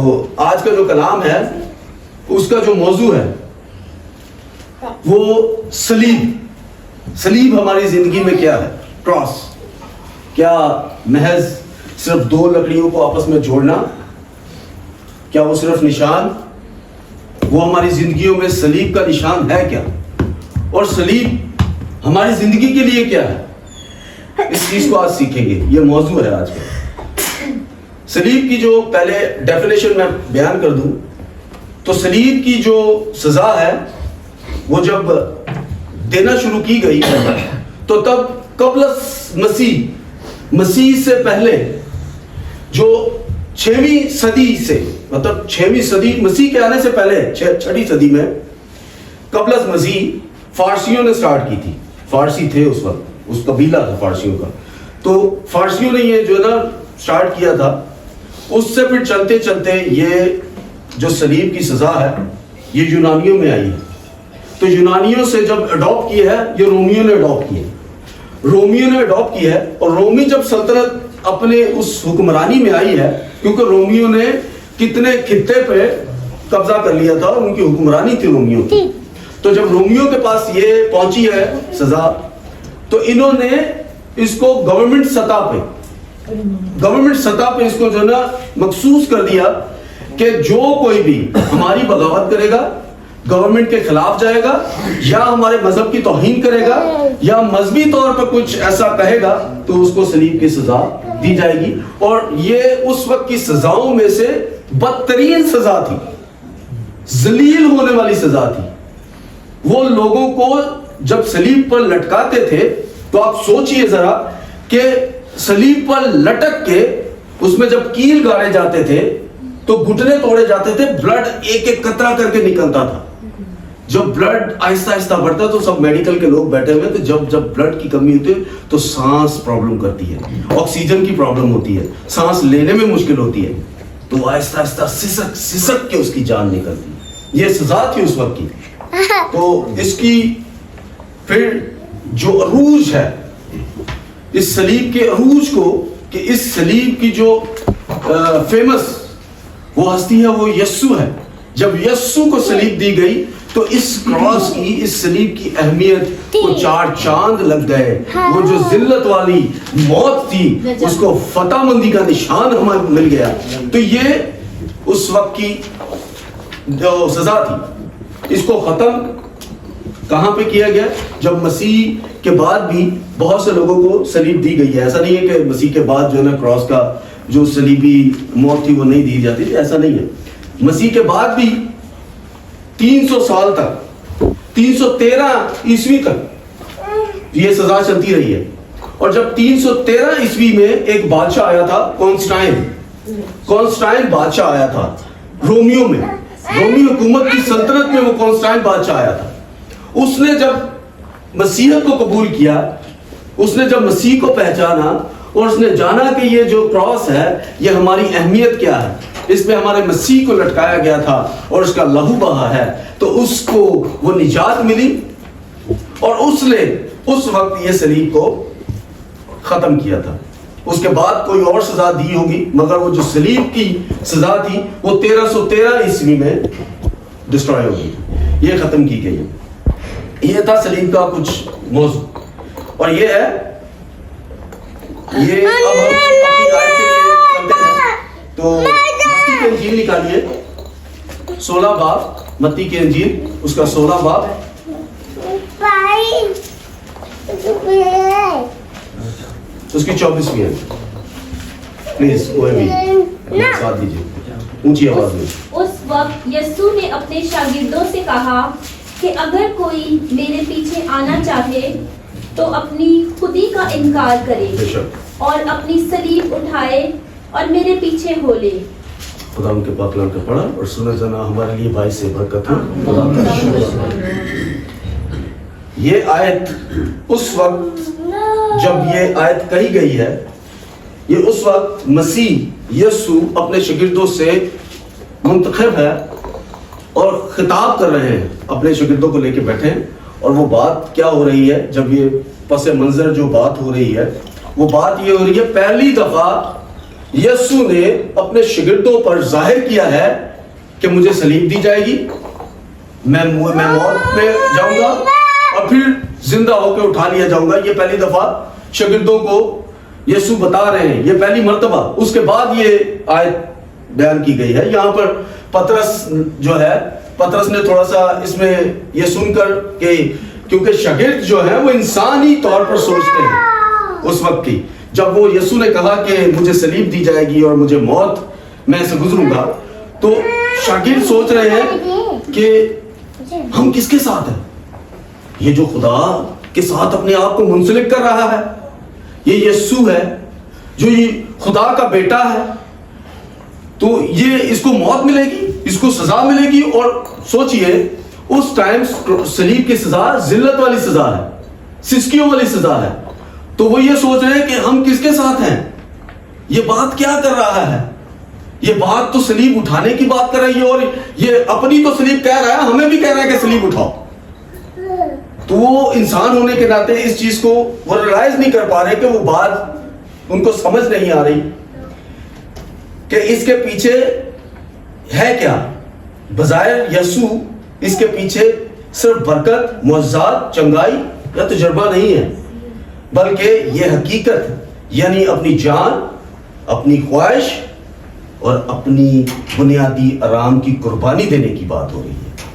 تو آج کا جو کلام ہے اس کا جو موضوع ہے وہ صلیب ہماری زندگی میں کیا ہے؟ کراس کیا محض صرف دو لکڑیوں کو آپس میں جوڑنا؟ کیا وہ صرف نشان؟ وہ ہماری زندگیوں میں صلیب کا نشان ہے کیا؟ اور صلیب ہماری زندگی کے لیے کیا ہے؟ اس چیز کو آج سیکھیں گے. یہ موضوع ہے آج کا. صلیب کی جو پہلے ڈیفینیشن میں بیان کر دوں تو صلیب کی جو سزا ہے وہ جب دینا شروع کی گئی تو تب قبل مسیح سے پہلے جو 6ویں صدی سے مطلب 6ویں صدی مسیح کے آنے سے پہلے 6ٹھی صدی میں قبل از مسیح فارسیوں نے سٹارٹ کی تھی. فارسی تھے اس وقت، اس قبیلہ تھا فارسیوں کا. تو فارسیوں نے یہ جو ہے نا سٹارٹ کیا تھا. اس سے پھر چلتے چلتے یہ جو صلیب کی سزا ہے یہ یونانیوں میں آئی ہے. تو یونانیوں سے جب اڈاپٹ کی ہے یہ رومیوں نے اڈاپٹ کی ہے. اور رومی جب سلطنت اپنے اس حکمرانی میں آئی ہے کیونکہ رومیوں نے کتنے خطے پہ قبضہ کر لیا تھا اور ان کی حکمرانی تھی رومیوں کی. تو جب رومیوں کے پاس یہ پہنچی ہے سزا تو انہوں نے اس کو گورنمنٹ سطح پہ اس کو جو ہے نا مخصوص کر دیا کہ جو کوئی بھی ہماری بغاوت کرے گا، گورنمنٹ کے خلاف جائے گا یا ہمارے مذہب کی توہین کرے گا یا مذہبی طور پر کچھ ایسا کہے گا تو اس کو صلیب کی سزا دی جائے گی. اور یہ اس وقت کی سزاؤں میں سے بدترین سزا تھی، ذلیل ہونے والی سزا تھی. وہ لوگوں کو جب صلیب پر لٹکاتے تھے تو آپ سوچئے ذرا کہ صلیب پر لٹک کے اس میں جب کیل گاڑے جاتے تھے تو گھٹنے توڑے جاتے تھے، بلڈ ایک ایک قطرہ کر کے نکلتا تھا. جب بلڈ آہستہ آہستہ بڑھتا تو سب میڈیکل کے لوگ بیٹھے ہوئے تو جب بلڈ کی کمی ہوتی ہے تو سانس پرابلم کرتی ہے، آکسیجن کی پرابلم ہوتی ہے، سانس لینے میں مشکل ہوتی ہے. تو آہستہ آہستہ سسک کے اس کی جان نکلتی ہے. یہ سزا تھی اس وقت کی. تو اس کی پھر جو عروج ہے اس صلیب کے عروج کو کہ اس صلیب کی جو فیمس وہ ہستی ہے وہ یسوع ہے. جب یسوع کو صلیب دی گئی تو اس کراس کی، اس صلیب کی اہمیت کو 4 چاند لگ گئے. وہ جو ذلت والی موت تھی اس کو فتح مندی کا نشان ہمیں مل گیا. تو یہ اس وقت کی جو سزا تھی اس کو ختم کہاں پہ کیا گیا؟ جب مسیح کے بعد بھی بہت سے لوگوں کو صلیب دی گئی ہے. ایسا نہیں ہے کہ مسیح کے بعد جو ہے نا کراس کا جو صلیبی موت تھی وہ نہیں دی جاتی تھی، ایسا نہیں ہے. مسیح کے بعد بھی 300 سال تک 313 عیسوی تک یہ سزا چلتی رہی ہے. اور جب 313 عیسوی میں ایک بادشاہ آیا تھا، کونسٹائن بادشاہ آیا تھا رومیوں میں، رومی حکومت کی سلطنت میں وہ کونسٹائن بادشاہ آیا تھا. اس نے جب مسیحیت کو قبول کیا، اس نے جب مسیح کو پہچانا اور اس نے جانا کہ یہ جو کراس ہے یہ ہماری اہمیت کیا ہے، اس پہ ہمارے مسیح کو لٹکایا گیا تھا اور اس کا لہو بہا ہے، تو اس کو وہ نجات ملی. اور اس نے اس وقت یہ صلیب کو ختم کیا تھا. اس کے بعد کوئی اور سزا دی ہوگی مگر وہ جو صلیب کی سزا تھی وہ 1313 عیسوی میں ڈسٹروائے ہوگی، یہ ختم کی گئی. یہ تھا صلیب کا کچھ موضوع. اور یہ ہے یہ اب ہم اپنی آیت کے لیے چلتے ہیں. تو متی کی انجیل نکالیے 16 باب، متی کی انجیل اس کا 16 باب اس کی 24ویں ہے. پلیز کوئی بھی ساتھ دیجیے اونچی آواز میں. اس وقت یسوع نے اپنے شاگردوں سے کہا کہ اگر کوئی میرے پیچھے آنا چاہے تو اپنی خودی کا انکار کرے اور اپنی صلیب اٹھائے اور میرے پیچھے ہو لے. خدا ان کے پاک کلام کو پڑھا اور سنا جانا ہمارے لیے بھائی سے برکت ہو. خدا کا شکر. یہ آیت اس وقت جب یہ آیت کہی گئی ہے یہ اس وقت مسیح یسوع اپنے شاگردوں سے منتخب ہے اور خطاب کر رہے ہیں، اپنے شاگردوں کو لے کے بیٹھے ہیں. اور وہ بات کیا ہو رہی ہے؟ جب یہ پس منظر جو بات ہو رہی ہے وہ بات یہ ہو رہی ہے پہلی دفعہ یسوع نے اپنے شاگردوں پر ظاہر کیا ہے کہ مجھے صلیب دی جائے گی, میں موت میں جاؤں گا اور پھر زندہ ہو کے اٹھا لیا جاؤں گا. یہ پہلی دفعہ شاگردوں کو یسوع بتا رہے ہیں, یہ پہلی مرتبہ. اس کے بعد یہ آیت بیان کی گئی ہے. یہاں پر پطرس جو ہے, پطرس نے تھوڑا سا اس میں یہ سن کر کہ کیونکہ شاگرد جو ہے وہ انسانی طور پر سوچتے ہیں اس وقت کی, جب وہ یسوع نے کہا کہ مجھے صلیب دی جائے گی اور مجھے موت میں سے گزروں گا, تو شاگرد سوچ رہے ہیں کہ ہم کس کے ساتھ ہیں؟ یہ جو خدا کے ساتھ اپنے آپ کو منسلک کر رہا ہے, یہ یسوع ہے جو یہ خدا کا بیٹا ہے, تو یہ اس کو موت ملے گی, اس کو سزا ملے گی. اور سوچئے اس ٹائم صلیب کی سزا ذلت والی سزا ہے, سسکیوں والی سزا ہے. تو وہ یہ سوچ رہے ہیں کہ ہم کس کے ساتھ ہیں, یہ بات کیا کر رہا ہے, یہ بات تو صلیب اٹھانے کی بات کر رہی ہے, اور یہ اپنی تو صلیب کہہ رہا ہے, ہمیں بھی کہہ رہا ہے کہ صلیب اٹھاؤ. تو وہ انسان ہونے کے ناطے اس چیز کو وہ ریلائز نہیں کر پا رہے کہ وہ بات ان کو سمجھ نہیں آ رہی کہ اس کے پیچھے ہے کیا. بظاہر یسوع اس کے پیچھے صرف برکت, معجزات, چنگائی یا تجربہ نہیں ہے, بلکہ یہ حقیقت یعنی اپنی جان, اپنی خواہش اور اپنی بنیادی آرام کی قربانی دینے کی بات ہو رہی ہے.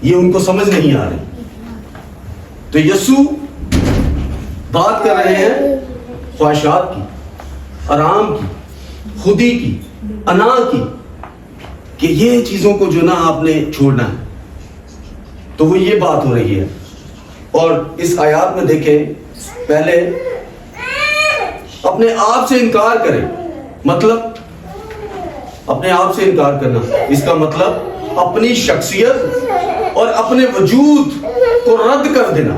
یہ ان کو سمجھ نہیں آ رہی. تو یسوع بات کر رہے ہیں خواہشات کی, آرام کی, خودی کی, انا کی, کہ یہ چیزوں کو جو نا آپ نے چھوڑنا ہے. تو وہ یہ بات ہو رہی ہے. اور اس آیات میں دیکھیں, پہلے اپنے آپ سے انکار کریں, مطلب اپنے آپ سے انکار کرنا, اس کا مطلب اپنی شخصیت اور اپنے وجود کو رد کر دینا.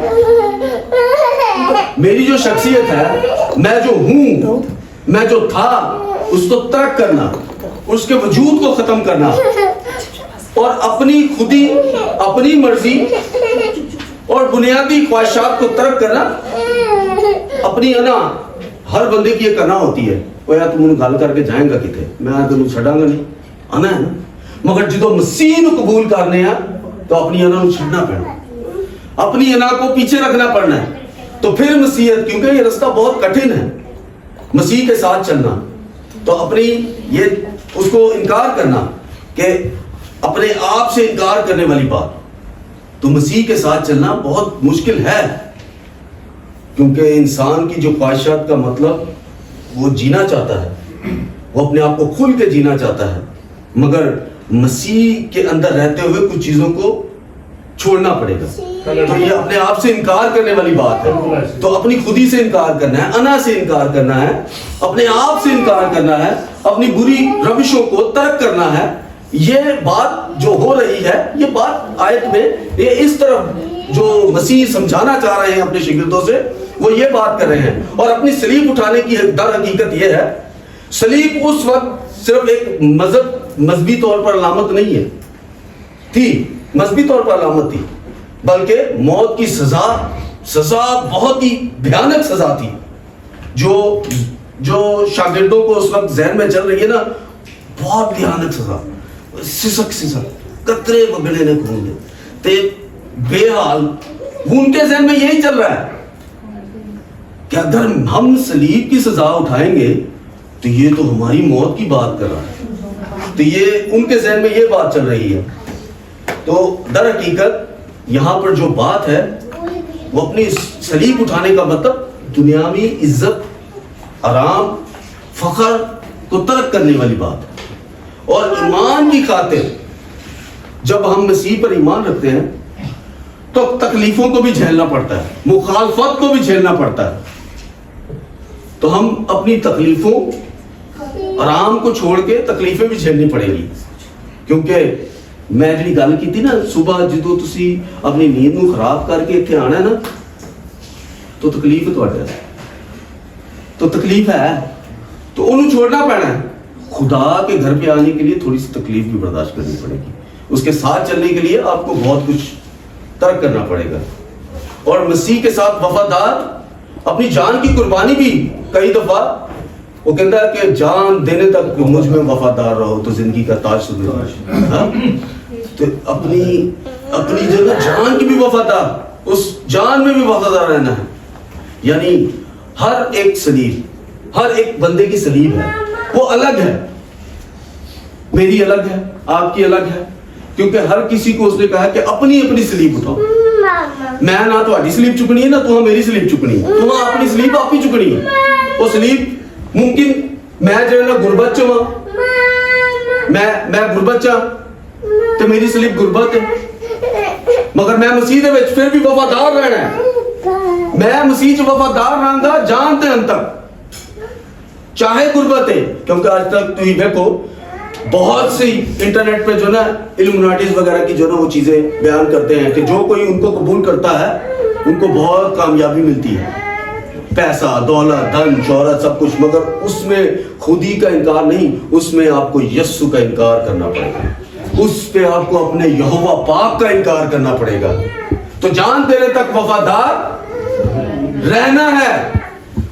میری جو شخصیت ہے, میں جو ہوں, میں جو تھا, اس کو ترک کرنا, اس کے وجود کو ختم کرنا, اور اپنی خودی, اپنی مرضی اور بنیادی خواہشات کو ترک کرنا. اپنی انا, ہر بندے کی ایک انا ہوتی ہے, وہ یا تم گل کر کے جائیں گا کتے, میں تمہیں چھڑاں گا نہیں, انا ہے نا. مگر جدو مسیح نو قبول کرنے ہیں تو اپنی انا نو چھڑنا پڑنا, اپنی انا کو پیچھے رکھنا پڑنا ہے. تو پھر مسیحیت, کیونکہ یہ رستہ بہت کٹھن ہے مسیح کے ساتھ چلنا, تو اپنی یہ اس کو انکار کرنا کہ اپنے آپ سے انکار کرنے والی بات, تو مسیح کے ساتھ چلنا بہت مشکل ہے. کیونکہ انسان کی جو خواہشات کا مطلب وہ جینا چاہتا ہے, وہ اپنے آپ کو کھل کے جینا چاہتا ہے, مگر مسیح کے اندر رہتے ہوئے کچھ چیزوں کو چھوڑنا پڑے گا. تو یہ اپنے آپ سے انکار کرنے والی بات ہے. تو اپنی خودی سے انکار کرنا ہے, انا سے انکار کرنا ہے, اپنے آپ سے انکار کرنا ہے, اپنی بری روشوں کو ترک کرنا ہے. یہ بات جو ہو رہی ہے, یہ بات آیت میں یہ اس طرف جو مسیح سمجھانا چاہ رہے ہیں اپنے شاگردوں سے, وہ یہ بات کر رہے ہیں. اور اپنی صلیب اٹھانے کی در حقیقت یہ ہے, صلیب اس وقت صرف ایک مذہبی طور پر علامت نہیں ہے تھی, مذہبی طور پر علامت تھی, بلکہ موت کی سزا بہت ہی بھیانک سزا تھی, جو شاگردوں کو اس وقت ذہن میں چل رہی ہے نا, بہت بھیانک سزا. سسک قطرے بگڑے نے خون دے تے بے حال. ان کے ذہن میں یہی چل رہا ہے کہ اگر ہم صلیب کی سزا اٹھائیں گے تو یہ تو ہماری موت کی بات کر رہا ہے. تو یہ ان کے ذہن میں یہ بات چل رہی ہے. تو در حقیقت یہاں پر جو بات ہے وہ اپنی صلیب اٹھانے کا مطلب دنیاوی عزت, آرام, فخر کو ترک کرنے والی بات ہے. اور ایمان کی خاطر جب ہم مسیح پر ایمان رکھتے ہیں تو تکلیفوں کو بھی جھیلنا پڑتا ہے, مخالفت کو بھی جھیلنا پڑتا ہے. تو ہم اپنی تکلیفوں, آرام کو چھوڑ کے تکلیفیں بھی جھیلنی پڑے گی. کیونکہ میں جی گل کی تھی نا, صبح جدو تسی اپنی نیند نو خراب کر کے اتنے آنا ہے نا, تو تکلیف ہے تھوڑا, تو تکلیف ہے, تو انہوں چھوڑنا پڑنا ہے. خدا کے گھر پہ آنے کے لیے تھوڑی سی تکلیف بھی برداشت کرنی پڑے گی. اس کے ساتھ چلنے کے لیے آپ کو بہت کچھ ترک کرنا پڑے گا. اور مسیح کے ساتھ وفادار, اپنی جان کی قربانی بھی کئی دفعہ وہ کہتا ہے کہ جان دینے تک مجھ میں وفادار رہو تو زندگی کا تاج تمہیں. ہاں تو اپنی جو ہے جان کی بھی وفادار, اس جان میں بھی وفادار رہنا ہے. یعنی ہر ایک سلیب, ہر ایک بندے کی سلیب ہے, وہ الگ ہے. میری الگ ہے, آپ کی الگ ہے, کیونکہ ہر کسی کو اس نے کہا کہ اپنی اپنی سلیب اٹھاؤ. میں نہ تو آڈی سلیب چکنی ہے, نہ تو میری سلیب چکنی ہے, تو اپنی سلیب آپ ہی چکنی ہے. وہ سلیب ممکن میں جو ہے نا غربت چاہاں, میں غربت چاہاں تو میری سلیب غربت ہے, مگر میں مسیح دے وچ پھر بھی وفادار رہنا ہے. میں مسیح چ وفادار رہاں گا جان تے انت تک, چاہے غربت ہے. کیونکہ آج تک تو ہی دیکھو بہت سی انٹرنیٹ پہ جو نا الومناٹیز وغیرہ کی جو نا وہ چیزیں بیان کرتے ہیں کہ جو کوئی ان کو قبول کرتا ہے ان کو بہت کامیابی ملتی ہے, پیسہ, دولت, دھن, شہرت, سب کچھ, مگر اس میں خودی کا انکار نہیں, اس میں آپ کو یسوع کا انکار کرنا پڑے گا, اس پہ آپ کو اپنے یہوہ پاک کا انکار کرنا پڑے گا. تو جان دینے تک وفادار رہنا ہے.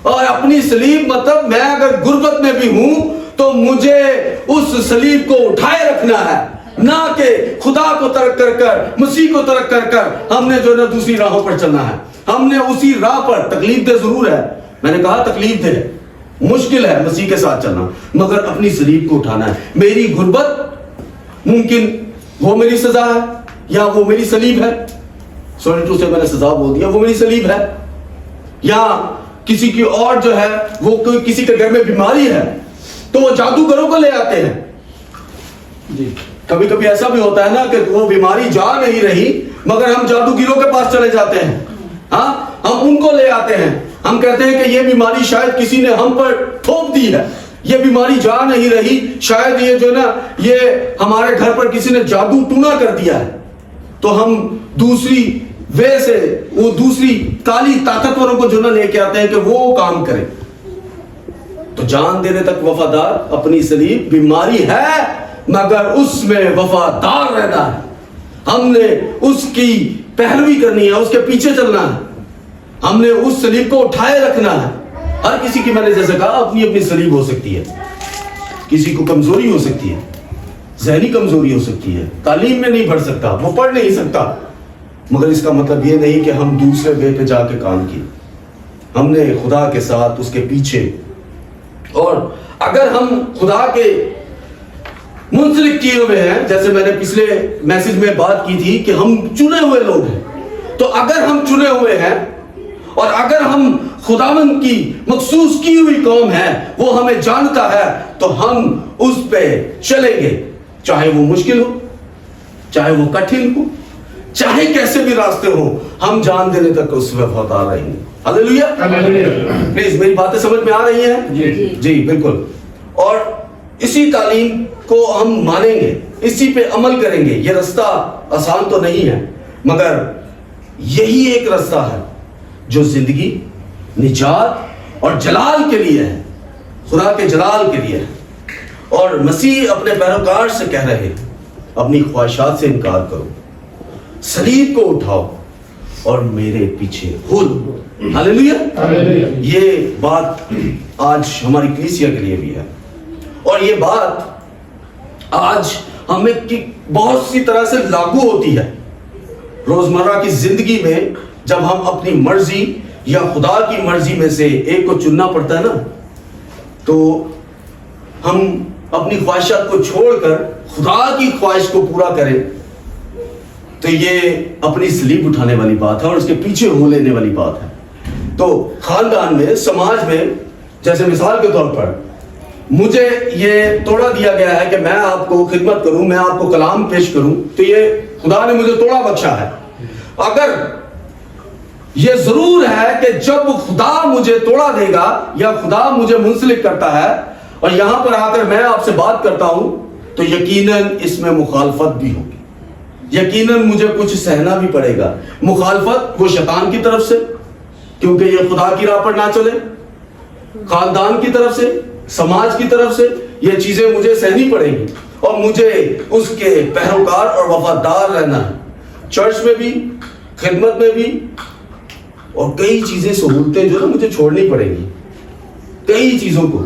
اور اپنی سلیب مطلب میں اگر غربت میں بھی ہوں تو مجھے اس سلیب کو اٹھائے رکھنا ہے, نہ کہ خدا کو ترک کر کر, مسیح کو ترک کر کر ہم نے جو ہے دوسری راہوں پر چلنا ہے. ہم نے اسی راہ پر تکلیف دہ ضرور ہے, میں نے کہا تکلیف دہ مشکل ہے مسیح کے ساتھ چلنا, مگر اپنی سلیب کو اٹھانا ہے. میری غربت ممکن وہ میری سزا ہے یا وہ میری سلیب ہے, سوری ٹو سے میں نے سزا بول دیا, وہ میری سلیب ہے. یا کسی کی اور جو ہے وہ کسی کے گھر میں بیماری ہے تو وہ جادوگروں کو لے آتے ہیں. جی کبھی کبھی ایسا بھی ہوتا ہے نا کہ وہ بیماری جا نہیں رہی مگر ہم جادوگروں کے پاس چلے جاتے ہیں. ہاں ہم ان کو لے آتے ہیں, ہم کہتے ہیں کہ یہ بیماری شاید کسی نے ہم پر تھوپ دی ہے, یہ بیماری جا نہیں رہی, شاید یہ جو نا یہ ہمارے گھر پر کسی نے جادو ٹونا کر دیا ہے. تو ہم دوسری وے سے وہ دوسری کالی طاقتوروں کو جو نا لے کے آتے ہیں کہ وہ کام کریں. تو جان دینے تک وفادار, اپنی سلیب بیماری ہے مگر اس میں وفادار رہنا ہے. ہم نے اس کی پیروی کرنی ہے, اس کے پیچھے چلنا ہے, ہم نے اس سلیب کو اٹھائے رکھنا ہے. ہر کسی کی, میں نے جیسے کہا, اپنی اپنی سلیب ہو سکتی ہے. کسی کو کمزوری ہو سکتی ہے, ذہنی کمزوری ہو سکتی ہے, تعلیم میں نہیں پڑھ سکتا, وہ پڑھ نہیں سکتا, مگر اس کا مطلب یہ نہیں کہ ہم دوسرے وے پہ جا کے کام کیے. ہم نے خدا کے ساتھ اس کے پیچھے, اور اگر ہم خدا کے منسلک کیے ہوئے ہیں, جیسے میں نے پچھلے میسج میں بات کی تھی کہ ہم چنے ہوئے لوگ ہیں, تو اگر ہم چنے ہوئے ہیں اور اگر ہم خداوند کی مخصوص کی ہوئی قوم ہے, وہ ہمیں جانتا ہے, تو ہم اس پہ چلیں گے, چاہے وہ مشکل ہو, چاہے وہ کٹھن ہو, چاہے کیسے بھی راستے ہوں, ہم جان دینے تک اس میں وفادار رہیں گے. ہاللیلویا. پلیز میری باتیں سمجھ میں آ رہی ہیں؟ جی بالکل. اور اسی تعلیم کو ہم مانیں گے, اسی پہ عمل کریں گے. یہ رستہ آسان تو نہیں ہے, مگر یہی ایک رستہ ہے جو زندگی, نجات اور جلال کے لیے ہے, خدا کے جلال کے لیے ہے. اور مسیح اپنے پیروکار سے کہہ رہے ہیں, اپنی خواہشات سے انکار کرو, صلیب کو اٹھاؤ اور میرے پیچھے ہو لو. ہاللیلویا. یہ بات آج ہماری کلیسیا کے لیے بھی ہے, اور یہ بات آج ہمیں بہت سی طرح سے لاگو ہوتی ہے روزمرہ کی زندگی میں. جب ہم اپنی مرضی یا خدا کی مرضی میں سے ایک کو چننا پڑتا ہے نا, تو ہم اپنی خواہشات کو چھوڑ کر خدا کی خواہش کو پورا کریں, تو یہ اپنی سلیب اٹھانے والی بات ہے اور اس کے پیچھے ہو لینے والی بات ہے. تو خاندان میں, سماج میں, جیسے مثال کے طور پر مجھے یہ توڑا دیا گیا ہے کہ میں آپ کو خدمت کروں, میں آپ کو کلام پیش کروں, تو یہ خدا نے مجھے توڑا بخشا ہے. اگر یہ ضرور ہے کہ جب خدا مجھے توڑا دے گا یا خدا مجھے منسلک کرتا ہے اور یہاں پر آ کر میں آپ سے بات کرتا ہوں, تو یقیناً اس میں مخالفت بھی ہوگی, یقیناً مجھے کچھ سہنا بھی پڑے گا. مخالفت وہ شیطان کی طرف سے, کیونکہ یہ خدا کی راہ پر نہ چلے, خاندان کی طرف سے, سماج کی طرف سے, یہ چیزیں مجھے سہنی پڑیں گی, اور مجھے اس کے پیروکار اور وفادار رہنا ہے, چرچ میں بھی, خدمت میں بھی, اور کئی چیزیں سہولتیں جو نا مجھے چھوڑنی پڑیں گی, کئی چیزوں کو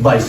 22